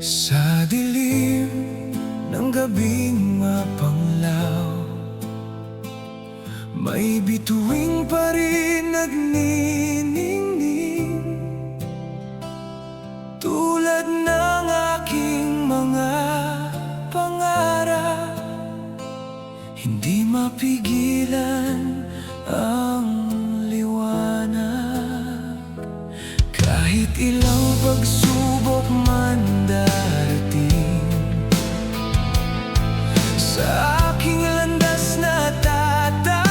Sa dilim ng gabing mapanglaw, may bituing pa rin nagniningning, tulad ng aking mga pangarap. Hindi mapigilan ang liwanag, kahit ilang pagsubok man darating. Sa aking landas na tatawirin,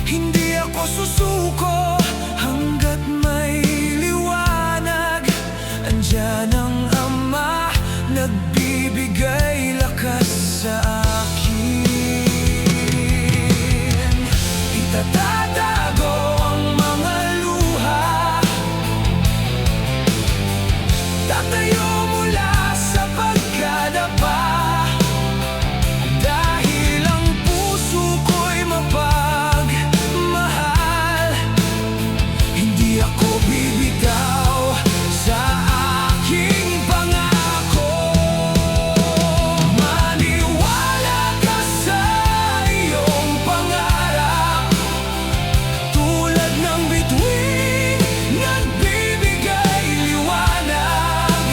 hindi ako susuko hanggat may liwanag. Andiyan ang Ama, nagbibigay lakas sa akin. Itatatago ang mga luha, tatayo mula sa pagkadapa, dahil ang puso ko'y mapagmahal. Hindi ako bibitaw sa aking pangako. Maniwala ka sa iyong pangarap, tulad ng bituin nagbibigay liwanag.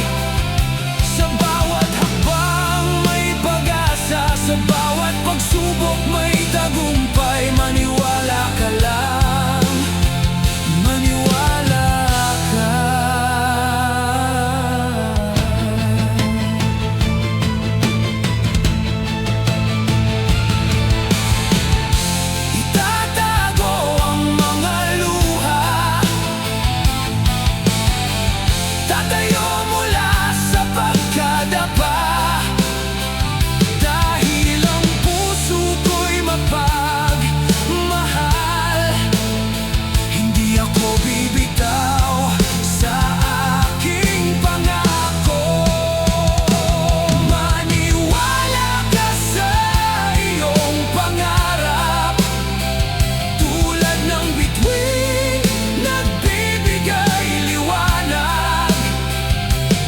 Sa bawat hakbang may pag-asa, sa bawat pagsubok may tagumpay. Maniwala ka lang, maniwala ka. Itatago ang mga luha, tatayo mula sa pagkadapa, dahil ang puso ko'y mapagmahal. Hindi ako bibitaw sa aking pangako. Maniwala ka sa iyong pangarap, tulad ng bituin nagbibigay liwanag.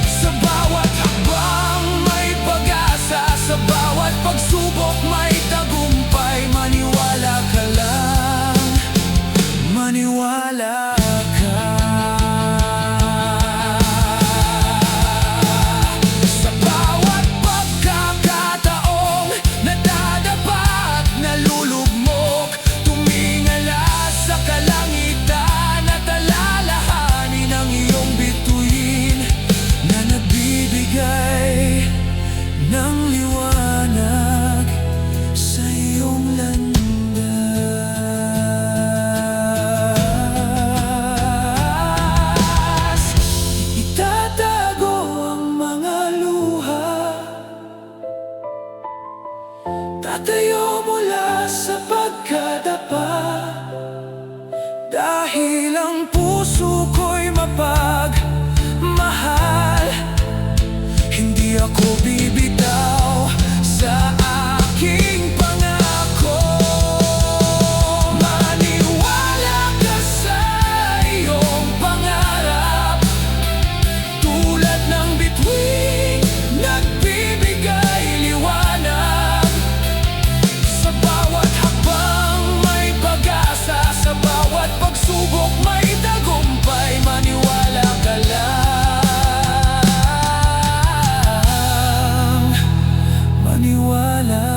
Sa bawat hakbang may pag-asa, sa bawat pagsubok may tagumpay. Maniwala ka lang, maniwala ka. Sa bawat pagkakataong nadadapa at nalulugmok, tumingala sa kalangitan at alalahanin ang iyong bituin na nagbibigay ng liwanag sa iyong landas. Itatago ang mga luha, tatayo mula sa pagkadapa, dahil ang puso ko'y mapagmahal. Hindi ako bibitaw sa aking pangako. Maniwala ka sa iyong pangarap, tulad ng bituin nagbibigay liwanag. Sa bawat hakbang may pag-asa, sa bawat pagsubok may tagumpay. Maniwala ka lang, maniwala